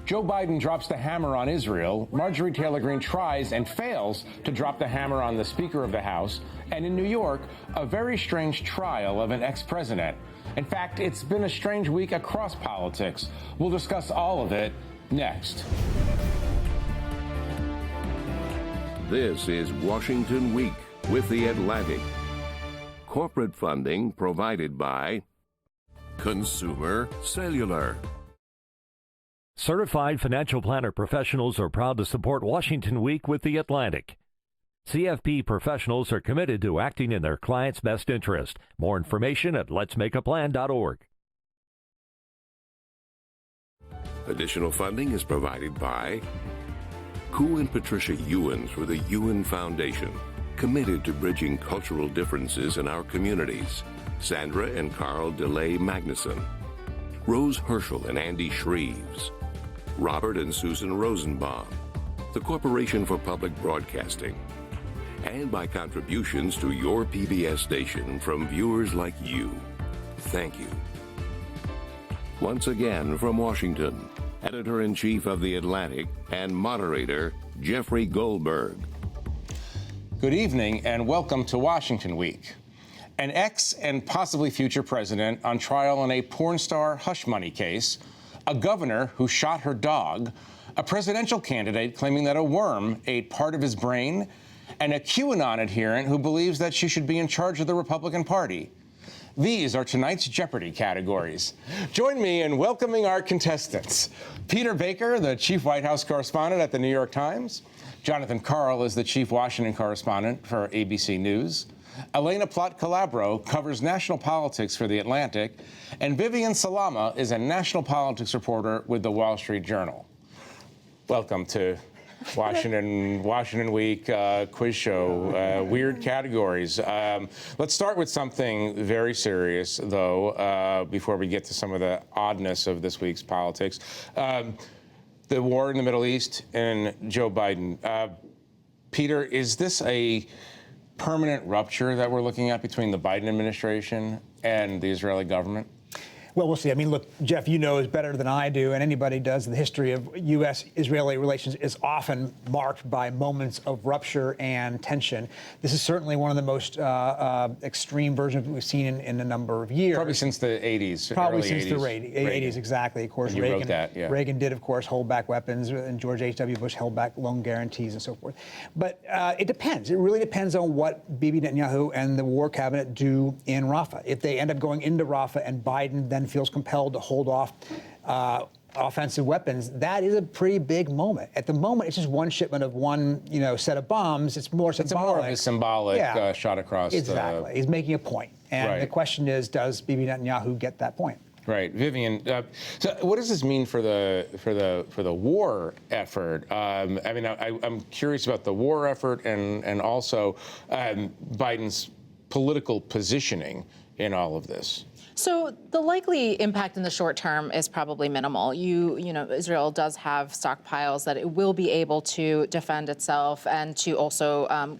Joe Biden drops the hammer on Israel. Marjorie Taylor Greene tries and fails to drop the hammer on the Speaker of the House. And in New York, a very strange trial of an ex-president. In fact, it's been a strange week across politics. We'll discuss all of it next. This is Washington Week with The Atlantic. Corporate funding provided by Consumer Cellular. Certified financial planner professionals are proud to support Washington Week with The Atlantic. CFP professionals are committed to acting in their clients' best interest. More information at letsmakeaplan.org. Additional funding is provided by Koo and Patricia Ewens with the Ewen Foundation, committed to bridging cultural differences in our communities. Sandra and Carl DeLay Magnuson, Rose Herschel and Andy Shreves, Robert and Susan Rosenbaum, the Corporation for Public Broadcasting, and by contributions to your PBS station from viewers like you. Thank you. Once again from Washington, Editor-in-Chief of The Atlantic and moderator, Jeffrey Goldberg. Good evening and welcome to Washington Week. An ex and possibly future president on trial in a porn star hush money case, a governor who shot her dog, a presidential candidate claiming that a worm ate part of his brain, and a QAnon adherent who believes that she should be in charge of the Republican Party. These are tonight's Jeopardy categories. Join me in welcoming our contestants. Peter Baker, the chief White House correspondent at the New York Times. Jonathan Karl is the chief Washington correspondent for ABC News. Elaina Plott Calabro covers national politics for The Atlantic, and Vivian Salama is a national politics reporter with the Wall Street Journal. Welcome to Washington Week quiz show. Weird categories. Let's start with something very serious, though, before we get to some of the oddness of this week's politics. The war in the Middle East and Joe Biden. Peter, is this a permanent rupture that we're looking at between the Biden administration and the Israeli government? Well, we'll see. I mean, look, Jeff, you know as better than I do, and anybody does, the history of U.S.-Israeli relations is often marked by moments of rupture and tension. This is certainly one of the most extreme versions we've seen in a number of years. Probably since the 80s. Probably since the 80s, exactly. Of course, Reagan did, of course, hold back weapons, and George H.W. Bush held back loan guarantees and so forth. But it depends. It really depends on what Bibi Netanyahu and the war cabinet do in Rafah. If they end up going into Rafah and Biden then feels compelled to hold off offensive weapons, that is a pretty big moment. At the moment, it's just one shipment of one, set of bombs. It's more symbolic. It's more of a symbolic shot across. Exactly. He's making a point. And the question is, does Bibi Netanyahu get that point? Right, Vivian. So, what does this mean for the war effort? I'm curious about the war effort and also Biden's political positioning in all of this. So the likely impact in the short term is probably minimal. Israel does have stockpiles that it will be able to defend itself and to also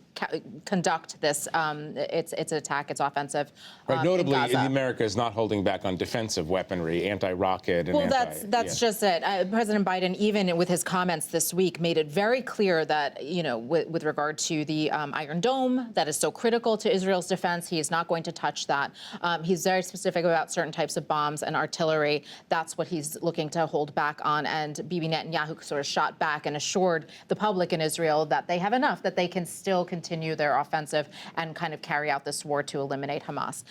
conduct this its attack, its offensive. Right. Notably, America is not holding back on defensive weaponry, anti-rocket. And that's just it. President Biden, even with his comments this week, made it very clear that with regard to the Iron Dome that is so critical to Israel's defense, he is not going to touch that. He's very specific about certain types of bombs and artillery. That's what he's looking to hold back on. And Bibi Netanyahu sort of shot back and assured the public in Israel that they have enough, that they can still continue their offensive and kind of carry out this war to eliminate Hamas.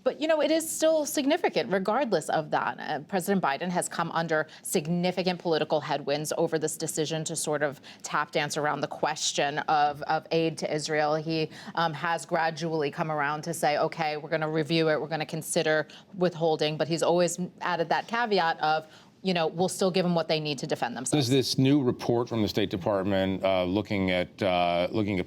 But, it is still significant regardless of that. President Biden has come under significant political headwinds over this decision to sort of tap dance around the question of aid to Israel. He has gradually come around to say, OK, we're going to review it. We're going to consider withholding. But he's always added that caveat of, we'll still give them what they need to defend themselves. Does this new report from the State Department looking at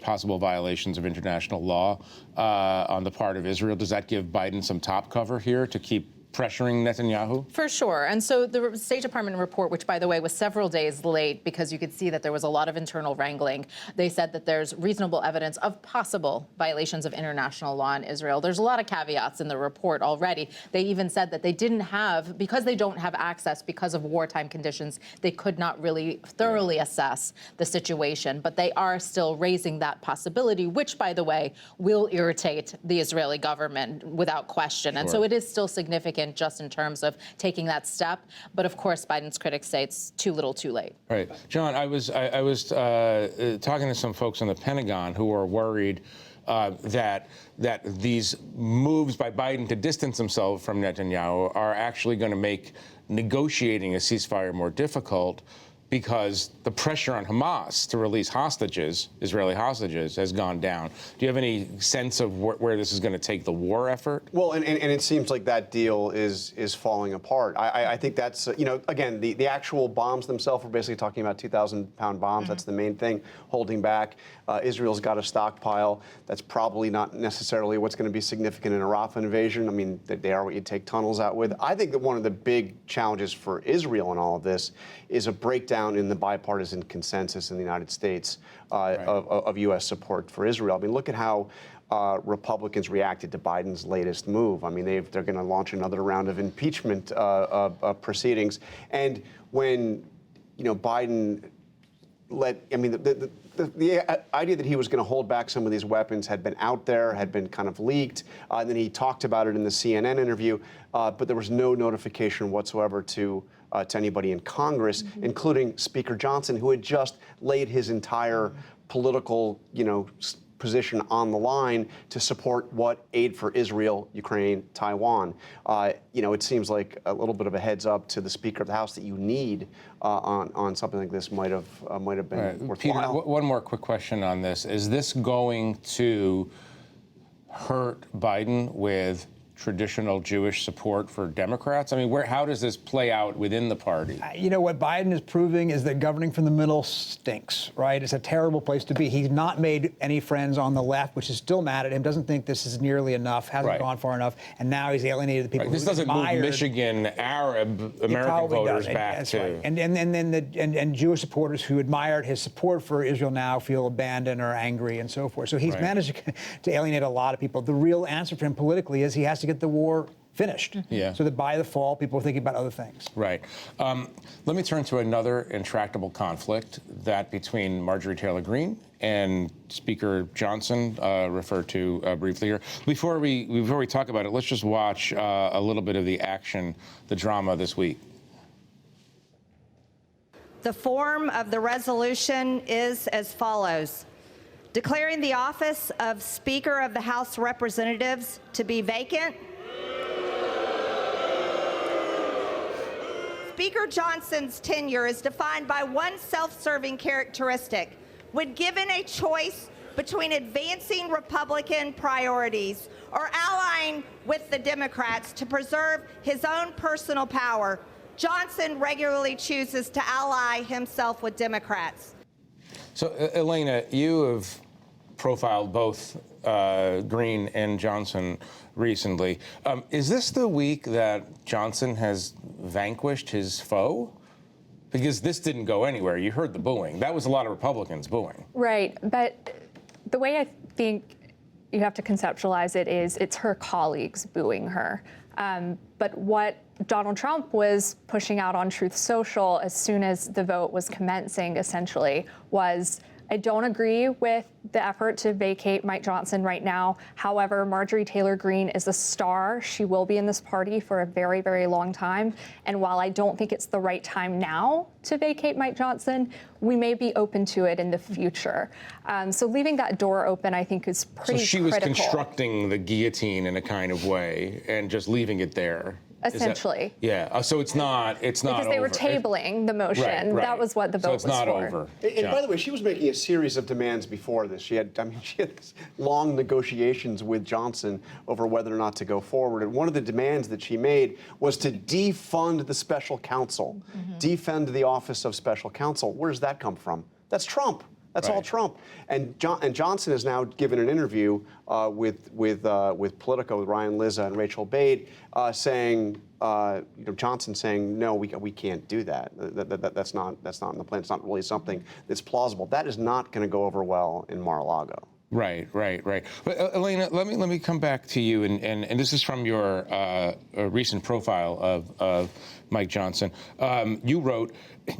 possible violations of international law on the part of Israel, does that give Biden some top cover here to keep pressuring Netanyahu? For sure. And so the State Department report, which, by the way, was several days late because you could see that there was a lot of internal wrangling, they said that there's reasonable evidence of possible violations of international law in Israel. There's a lot of caveats in the report already. They even said that they didn't have, because they don't have access because of wartime conditions, they could not really thoroughly assess the situation. But they are still raising that possibility, which, by the way, will irritate the Israeli government without question. And so it is still significant just in terms of taking that step. But of course, Biden's critics say it's too little too late. Right. John, I was talking to some folks in the Pentagon who are worried that these moves by Biden to distance himself from Netanyahu are actually going to make negotiating a ceasefire more difficult, because the pressure on Hamas to release hostages, Israeli hostages, has gone down. Do you have any sense of where this is going to take the war effort? Well, and it seems like that deal is falling apart. I think that's, again, the actual bombs themselves, we're basically talking about 2,000-pound bombs. That's the main thing holding back. Israel's got a stockpile. That's probably not necessarily what's going to be significant in a Rafah invasion. I mean, they are what you take tunnels out with. I think that one of the big challenges for Israel in all of this is a breakdown in the bipartisan consensus in the United States of U.S. support for Israel. I mean, look at how Republicans reacted to Biden's latest move. I mean, they're going to launch another round of impeachment proceedings. And when, Biden the idea that he was going to hold back some of these weapons had been out there, had been kind of leaked. And then he talked about it in the CNN interview, but there was no notification whatsoever to anybody in Congress, including Speaker Johnson, who had just laid his entire political, position on the line to support what aid for Israel, Ukraine, Taiwan. It seems like a little bit of a heads up to the Speaker of the House that you need on something like this might have been worthwhile. Peter, one more quick question on this. Is this going to hurt Biden with traditional Jewish support for Democrats? I mean, how does this play out within the party? What Biden is proving is that governing from the middle stinks, right? It's a terrible place to be. He's not made any friends on the left, which is still mad at him, doesn't think this is nearly enough, hasn't gone far enough, and now he's alienated the people who This doesn't move Michigan Arab American voters back to... Right. And Jewish supporters who admired his support for Israel now feel abandoned or angry and so forth. So he's managed to alienate a lot of people. The real answer for him politically is he has to get the war finished. So that by the fall, people are thinking about other things. Right. Let me turn to another intractable conflict, that between Marjorie Taylor Greene and Speaker Johnson, referred to briefly here. Before we talk about it, let's just watch a little bit of the action, the drama this week. The form of the resolution is as follows. Declaring the office of Speaker of the House of Representatives to be vacant. Speaker Johnson's tenure is defined by one self-serving characteristic. When given a choice between advancing Republican priorities or allying with the Democrats to preserve his own personal power, Johnson regularly chooses to ally himself with Democrats. So, Elaina, you have profiled both Greene and Johnson recently. Is this the week that Johnson has vanquished his foe? Because this didn't go anywhere. You heard the booing. That was a lot of Republicans booing. Right. But the way I think you have to conceptualize it is it's her colleagues booing her. But what Donald Trump was pushing out on Truth Social as soon as the vote was commencing, essentially, was, I don't agree with the effort to vacate Mike Johnson right now. However, Marjorie Taylor Greene is a star. She will be in this party for a very, very long time. And while I don't think it's the right time now to vacate Mike Johnson, we may be open to it in the future. So leaving that door open, I think, is pretty critical. So she was constructing the guillotine in a kind of way and just leaving it there. Essentially. So it's not because they were tabling the motion. Right. That was what the vote was for. So it's not over. And by the way, she was making a series of demands before this. She had this long negotiations with Johnson over whether or not to go forward. And one of the demands that she made was to defund the special counsel, defund the office of special counsel. Where does that come from? That's Trump. That's all Trump. And Johnson has now given an interview with Politico, with Ryan Lizza and Rachel Bade, saying, Johnson saying, no, we can't do that. That's not in the plan. It's not really something that's plausible. That is not going to go over well in Mar-a-Lago. Right. But Elaina, let me come back to you, and this is from your recent profile of Mike Johnson. You wrote,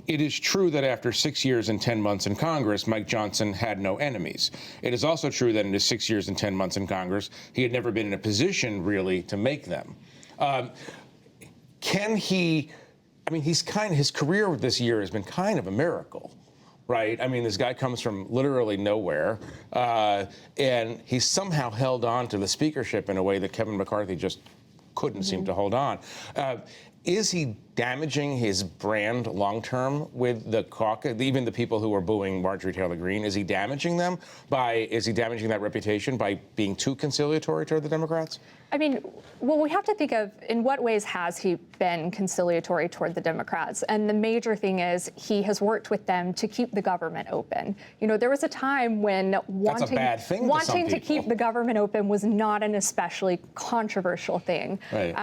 "It is true that after 6 years and 10 months in Congress, Mike Johnson had no enemies. It is also true that in his 6 years and 10 months in Congress, he had never been in a position really to make them." Can he? I mean, his career this year has been kind of a miracle. Right. I mean, this guy comes from literally nowhere, and he somehow held on to the speakership in a way that Kevin McCarthy just couldn't seem to hold on. Is he damaging his brand long term with the caucus, even the people who are booing Marjorie Taylor Greene? Is he damaging them is he damaging that reputation by being too conciliatory toward the Democrats? I mean, well, we have to think of in what ways has he been conciliatory toward the Democrats? And the major thing is he has worked with them to keep the government open. You know, there was a time when wanting to keep the government open was not an especially controversial thing. Right.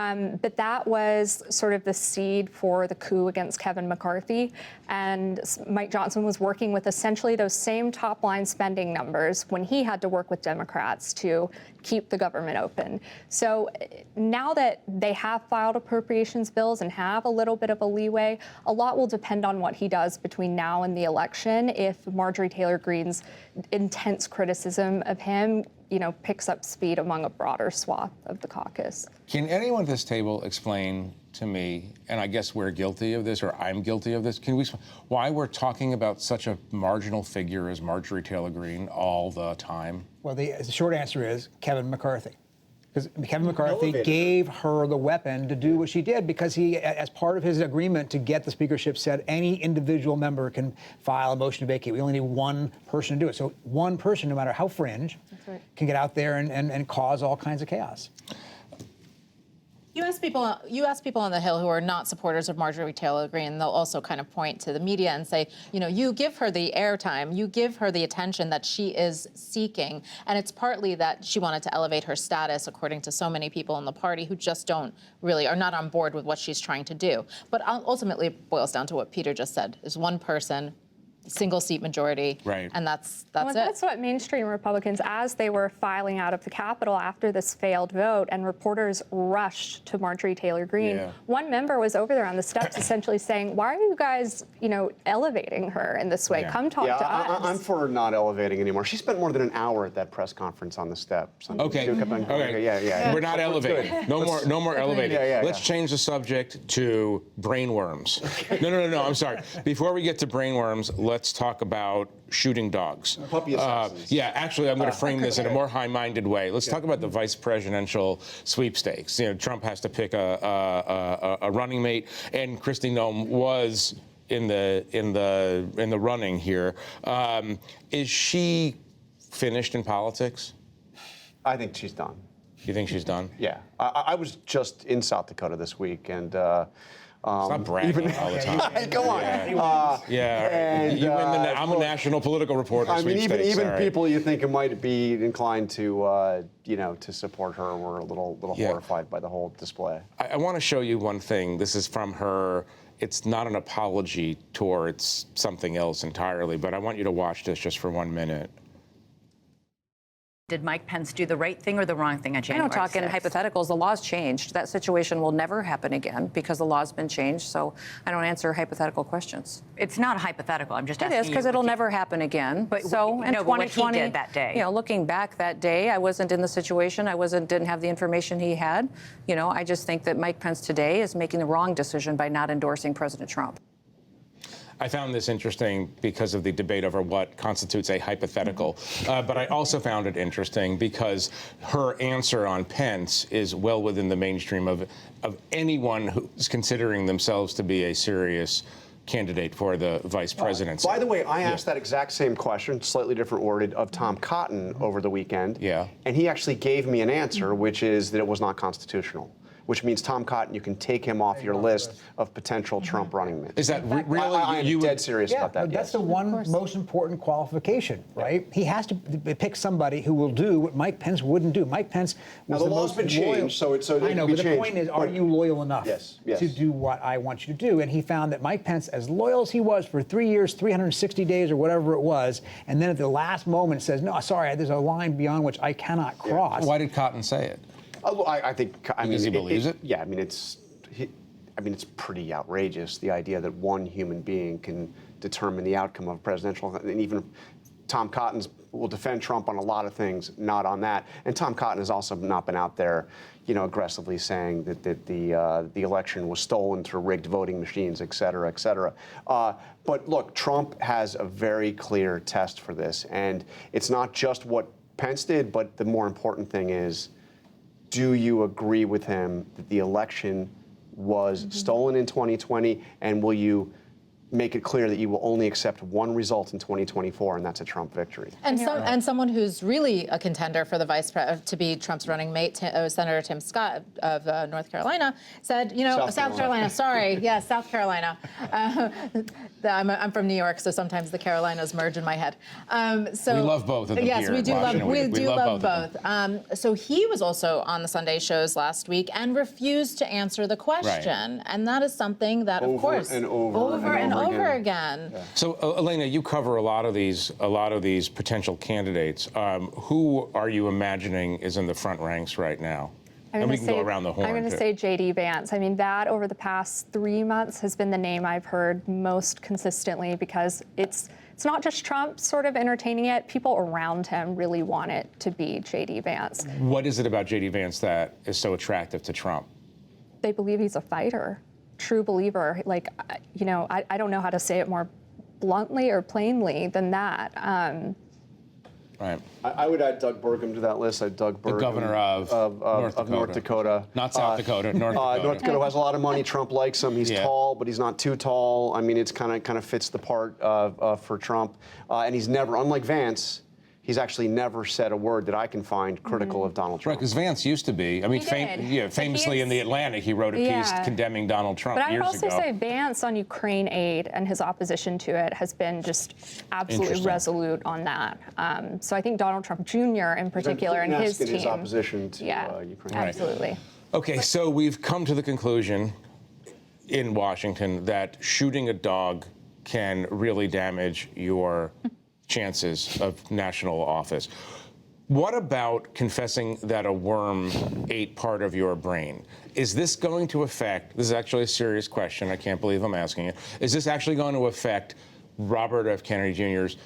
But that was sort of the seed for the coup against Kevin McCarthy. And Mike Johnson was working with essentially those same top line spending numbers when he had to work with Democrats to keep the government open. So now that they have filed appropriations bills and have a little bit of a leeway, a lot will depend on what he does between now and the election. If Marjorie Taylor Greene's intense criticism of him, picks up speed among a broader swath of the caucus. Can anyone at this table explain to me, and I guess we're guilty of this, or I'm guilty of this, why we're talking about such a marginal figure as Marjorie Taylor Greene all the time? Well, the short answer is Kevin McCarthy. Because Kevin McCarthy gave her the weapon to do what she did, because he, as part of his agreement to get the speakership, said any individual member can file a motion to vacate. We only need one person to do it. So one person, no matter how fringe, can get out there and cause all kinds of chaos. You ask people on the Hill who are not supporters of Marjorie Taylor Greene, they'll also kind of point to the media and say, you give her the airtime, you give her the attention that she is seeking. And it's partly that she wanted to elevate her status, according to so many people in the party who just are not on board with what she's trying to do. But ultimately, it boils down to what Peter just said. There's one person, single seat majority, right? And that's it. That's what mainstream Republicans, as they were filing out of the Capitol after this failed vote, and reporters rushed to Marjorie Taylor Greene. Yeah. One member was over there on the steps, essentially saying, "Why are you guys, elevating her in this way? Come talk to us." I'm for not elevating anymore. She spent more than an hour at that press conference on the steps. Okay. Yeah. We're not elevating. No more elevating. Let's change the subject to brainworms. No. I'm sorry. Before we get to brainworms, let's talk about shooting dogs. Puppy assassins. Actually, I'm going to frame this in a more high-minded way. Let's talk about the vice presidential sweepstakes. Trump has to pick a running mate, and Kristi Noem was in the running here. Is she finished in politics? I think she's done. You think she's done? Yeah. I was just in South Dakota this week, and stop bragging all the time. Come on. I'm a national political reporter. I mean, even people you think might be inclined to, to support her were a little horrified by the whole display. I want to show you one thing. This is from her. It's not an apology tour. It's something else entirely. But I want you to watch this just for 1 minute. Did Mike Pence do the right thing or the wrong thing on January 6th? I don't talk in hypotheticals. The law's changed. That situation will never happen again because the law's been changed. So I don't answer hypothetical questions. It's not hypothetical. I'm just asking you. It is, because it'll never happen again. But so in 2020, what he did that day. Looking back that day, I wasn't in the situation. Didn't have the information he had. I just think that Mike Pence today is making the wrong decision by not endorsing President Trump. I found this interesting because of the debate over what constitutes a hypothetical. But I also found it interesting because her answer on Pence is well within the mainstream of anyone who's considering themselves to be a serious candidate for the vice presidency. By the way, I asked that exact same question, slightly different worded, of Tom Cotton over the weekend. Yeah. And he actually gave me an answer, which is that it was not constitutional. which means Tom Cotton, you can take him off your list of potential Trump running mates. Is that really? I'm dead serious about that. That's the one most important qualification, right? He has to pick somebody who will do what Mike Pence wouldn't do. Mike Pence was the the law's most been changed, so it I know, can be but the point is, are you loyal enough to do what I want you to do? And he found that Mike Pence, as loyal as he was for 3 years, 360 days, or whatever it was, and then at the last moment says, no, sorry, there's a line beyond which I cannot cross. Why did Cotton say it? I think. Because he believes it? Yeah, I mean, it's pretty outrageous, the idea that one human being can determine the outcome of presidential, and even Tom Cotton will defend Trump on a lot of things, not on that. And Tom Cotton has also not been out there, aggressively saying that the election was stolen through rigged voting machines, et cetera, et cetera. But look, Trump has a very clear test for this, and it's not just what Pence did, but the more important thing is, do you agree with him that the election was stolen in 2020, and will you make it clear that you will only accept one result in 2024, and that's a Trump victory? And someone who's really a contender for the to be Trump's running mate, Senator Tim Scott of North Carolina, said, South Carolina, sorry, yes, South Carolina. I'm from New York, so sometimes the Carolinas merge in my head. So we love both of them. Yes, here we do love both. So he was also on the Sunday shows last week and refused to answer the question, right. And that is something that, of course, over again. Yeah. So, Elaina, you cover a lot of these potential candidates. Who are you imagining is in the front ranks right now? And we can go around the horn. I'm going to say J.D. Vance. I mean, that over the past 3 months has been the name I've heard most consistently, because it's not just Trump sort of entertaining it. People around him really want it to be J.D. Vance. What is it about J.D. Vance that is so attractive to Trump? They believe he's a fighter. True believer. Like, I don't know how to say it more bluntly or plainly than that. Right. I would add Doug Burgum to that list. Doug Burgum, the governor of North Dakota. Not South Dakota, North Dakota. North Dakota has a lot of money. Trump likes him. He's tall, but he's not too tall. I mean, it's kind of fits the part for Trump. And he's never, unlike Vance, he's actually never said a word that I can find critical of Donald Trump. Right, because Vance used to be. I mean, famously in the Atlantic, he wrote a piece condemning Donald Trump years ago. But I would also say Vance on Ukraine aid and his opposition to it has been just absolutely resolute on that. So I think Donald Trump Jr. in particular and his team. His opposition to Ukraine. Absolutely. Right. Okay, so we've come to the conclusion in Washington that shooting a dog can really damage your chances of national office. What about confessing that a worm ate part of your brain? Is this going to affect, this is actually a serious question, I can't believe I'm asking it, is this actually going to affect Robert F. Kennedy Jr.'s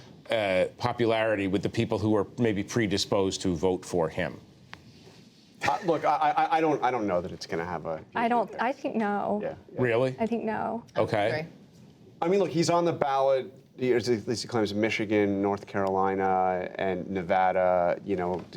popularity with the people who are maybe predisposed to vote for him? Look, I don't know that it's going to have a. I think no. Yeah. Really? I think no. Okay. I mean, look, he's on the ballot. At least he claims Michigan, North Carolina, and Nevada.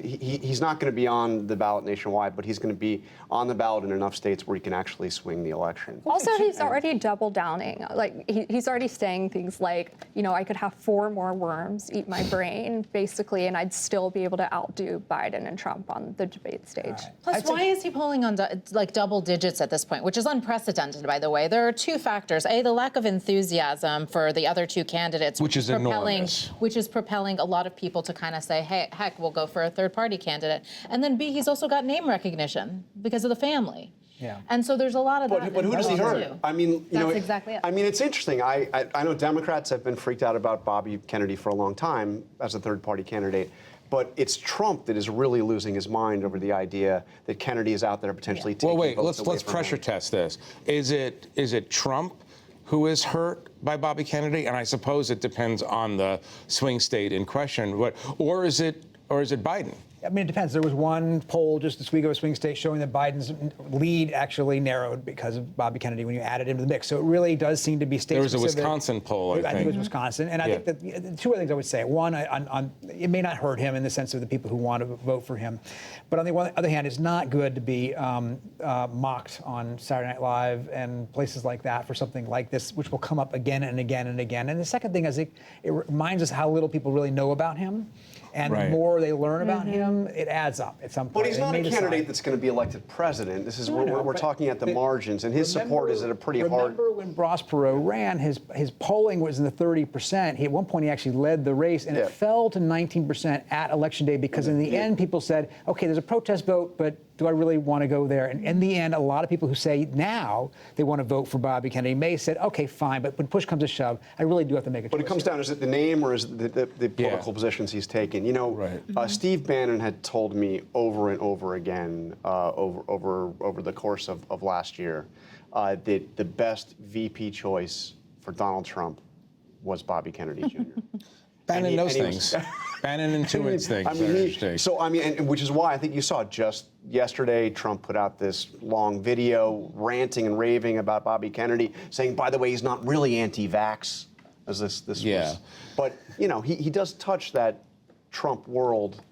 He's not going to be on the ballot nationwide, but he's going to be on the ballot in enough states where he can actually swing the election. Also, he's already double downing. Like he's already saying things like, I could have 4 more worms eat my brain, basically, and I'd still be able to outdo Biden and Trump on the debate stage. Right. Plus, why is he polling on double digits at this point, which is unprecedented, by the way? There are 2 factors: A, the lack of enthusiasm for the other 2 candidates. Which is enormous. Which is propelling a lot of people to kind of say, hey, heck, we'll go for a third-party candidate. And then B, he's also got name recognition because of the family. Yeah. And so there's a lot of that. But who does he hurt? I mean, that's exactly it. I mean, it's interesting. I know Democrats have been freaked out about Bobby Kennedy for a long time as a third-party candidate. But it's Trump that is really losing his mind over the idea that Kennedy is out there potentially taking votes away let's from pressure him. test this. Is it Trump who is hurt by Bobby Kennedy? And I suppose it depends on the swing state in question. Or is it Biden? I mean, it depends. There was one poll just this week of a swing state showing that Biden's lead actually narrowed because of Bobby Kennedy when you added him to the mix. So it really does seem to be state-specific. There was a Wisconsin poll, I think. I think it was Wisconsin. And I think that the 2 other things I would say. One, it may not hurt him in the sense of the people who want to vote for him. But on the other hand, it's not good to be mocked on Saturday Night Live and places like that for something like this, which will come up again and again and again. And the second thing is it reminds us how little people really know about him. And the more they learn about him, it adds up at some point. But he's not a candidate that's going to be elected president. This is we're talking at the margins, and his support is at a pretty hard. Remember when Ross Perot ran, his polling was in the 30%. At one point, he actually led the race, and it fell to 19% at Election Day because in the end, people said, okay, there's a protest vote, but do I really want to go there? And in the end, a lot of people who say now they want to vote for Bobby Kennedy may said, okay, fine, but when push comes to shove, I really do have to make a choice. But it comes down, is it the name or is it the political positions he's taken? You know, Steve Bannon had told me over and over again over the course of last year that the best VP choice for Donald Trump was Bobby Kennedy Jr. Bannon knows things. Bannon intuits things. And which is why I think you saw just yesterday, Trump put out this long video ranting and raving about Bobby Kennedy, saying, by the way, he's not really anti-vax, as this was. But, you know, he does touch that Trump world,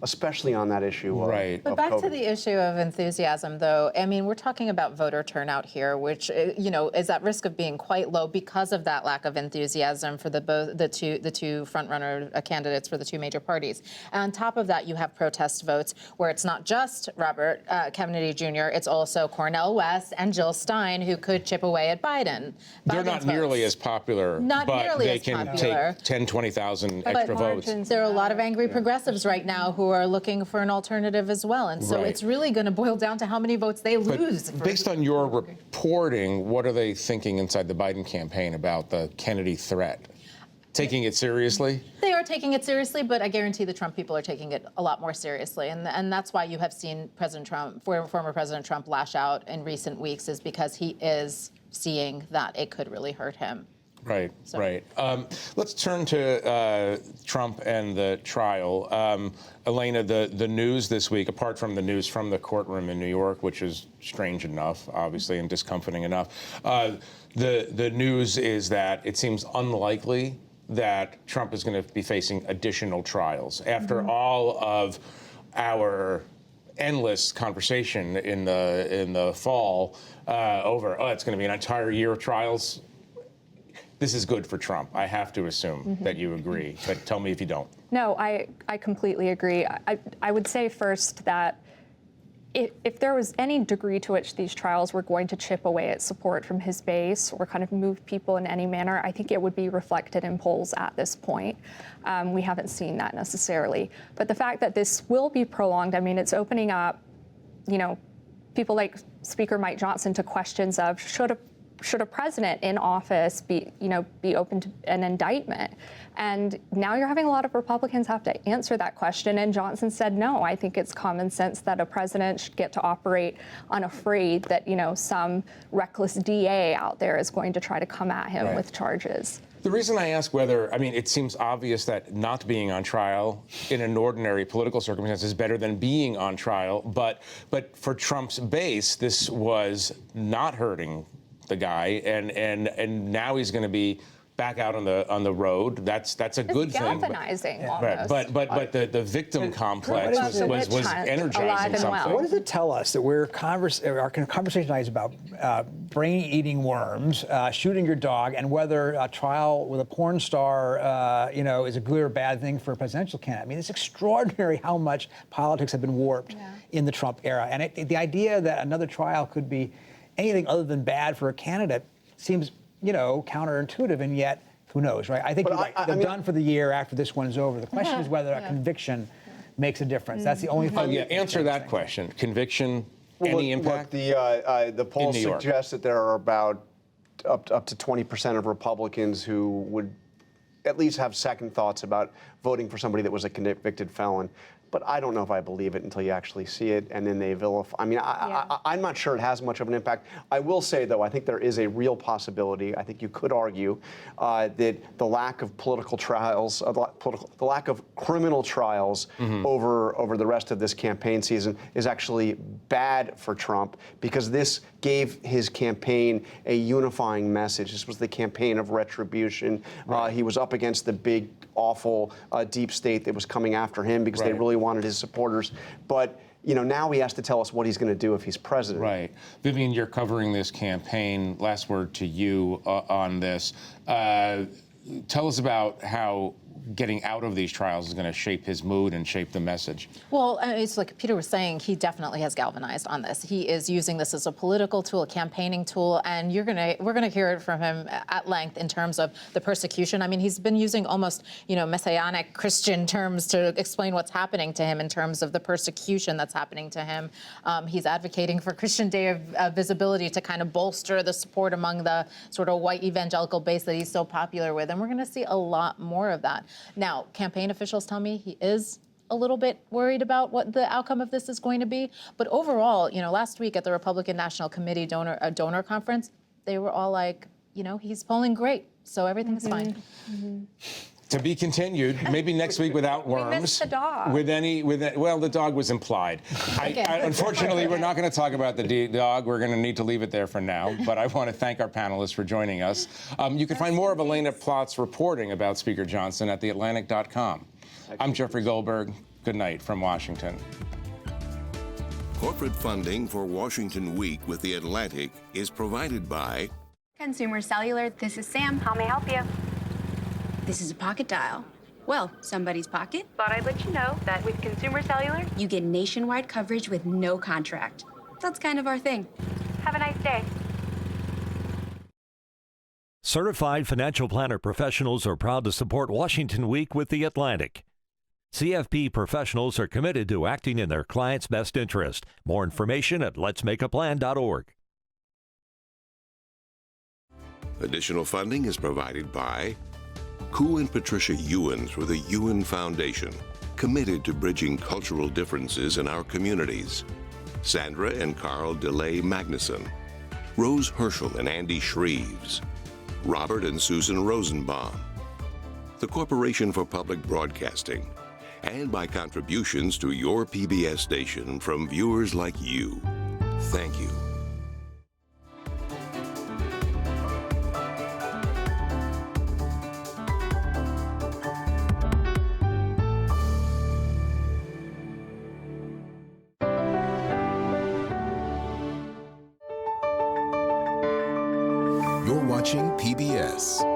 especially on that issue. But back to the issue of enthusiasm, though. I mean, we're talking about voter turnout here, which is at risk of being quite low because of that lack of enthusiasm for the two front-runner candidates for the two major parties. And on top of that, you have protest votes where it's not just Robert Kennedy Jr., it's also Cornel West and Jill Stein, who could chip away at Biden. They're not nearly as popular, but they can take 10, 20,000 extra votes. There are a lot of angry progressives right now who are looking for an alternative as well. And so it's really going to boil down to how many votes they lose. Based on your reporting, what are they thinking inside the Biden campaign about the Kennedy threat? Taking it seriously? They are taking it seriously, but I guarantee the Trump people are taking it a lot more seriously. And that's why you have seen former President Trump lash out in recent weeks, is because he is seeing that it could really hurt him. Right. Let's turn to Trump and the trial. Elaina, the news this week, apart from the news from the courtroom in New York, which is strange enough, obviously, and discomforting enough, the news is that it seems unlikely that Trump is going to be facing additional trials. After all of our endless conversation in the fall over, it's going to be an entire year of trials, this is good for Trump. I have to assume that you agree, but tell me if you don't. No, I completely agree. I would say first that if there was any degree to which these trials were going to chip away at support from his base or kind of move people in any manner, I think it would be reflected in polls at this point. We haven't seen that necessarily. But the fact that this will be prolonged, I mean, it's opening up, people like Speaker Mike Johnson to questions of should a president in office be open to an indictment? And now you're having a lot of Republicans have to answer that question. And Johnson said, no, I think it's common sense that a president should get to operate unafraid that, some reckless DA out there is going to try to come at him with charges. The reason I ask it seems obvious that not being on trial in an ordinary political circumstance is better than being on trial. But for Trump's base, this was not hurting the guy, and now he's going to be back out on the road. That's a good thing. Galvanizing, but the victim complex was energizing something. What does it tell us that our conversation tonight is about brain-eating worms, shooting your dog, and whether a trial with a porn star, is a good or bad thing for a presidential candidate? I mean, it's extraordinary how much politics have been warped in the Trump era, and the idea that another trial could be anything other than bad for a candidate seems, counterintuitive, and yet, who knows, right? I think you're right. They're done for the year after this one's over. The question is whether a conviction makes a difference. That's the only thing. Answer that question. Conviction, any impact? The polls suggest that there are about up to 20% of Republicans who would at least have second thoughts about voting for somebody that was a convicted felon. But I don't know if I believe it until you actually see it, and then they vilify. I mean, I'm not sure it has much of an impact. I will say, though, I think there is a real possibility. I think you could argue that the lack of political trials, the lack of criminal trials over the rest of this campaign season is actually bad for Trump, because this gave his campaign a unifying message. This was the campaign of retribution. He was up against the big, awful deep state that was coming after him because they really wanted his supporters. But now he has to tell us what he's going to do if he's president. Right. Vivian, you're covering this campaign. Last word to you on this. Tell us about how getting out of these trials is going to shape his mood and shape the message? Well, it's like Peter was saying, he definitely has galvanized on this. He is using this as a political tool, a campaigning tool, and we're gonna hear it from him at length in terms of the persecution. I mean, he's been using almost, messianic Christian terms to explain what's happening to him in terms of the persecution that's happening to him. He's advocating for Christian Day of Visibility to kind of bolster the support among the sort of white evangelical base that he's so popular with, and we're going to see a lot more of that. Now, campaign officials tell me he is a little bit worried about what the outcome of this is going to be, but overall, last week at the Republican National Committee donor conference, they were all like, he's polling great, so everything is fine. To be continued, maybe next week without worms. We missed the dog. Well, the dog was implied. Unfortunately, we're not going to talk about the dog. We're going to need to leave it there for now. But I want to thank our panelists for joining us. You can find more of Elaina Plott's reporting about Speaker Johnson at theatlantic.com. I'm Jeffrey Goldberg. Good night from Washington. Corporate funding for Washington Week with The Atlantic is provided by Consumer Cellular. This is Sam. How may I help you? This is a pocket dial. Well, somebody's pocket. Thought I'd let you know that with Consumer Cellular, you get nationwide coverage with no contract. That's kind of our thing. Have a nice day. Certified financial planner professionals are proud to support Washington Week with The Atlantic. CFP professionals are committed to acting in their clients' best interest. More information at letsmakeaplan.org. Additional funding is provided by Koo and Patricia Ewens with the Ewen Foundation, committed to bridging cultural differences in our communities. Sandra and Carl DeLay Magnuson, Rose Herschel and Andy Shreves, Robert and Susan Rosenbaum, the Corporation for Public Broadcasting, and by contributions to your PBS station from viewers like you. Thank you. You're watching PBS.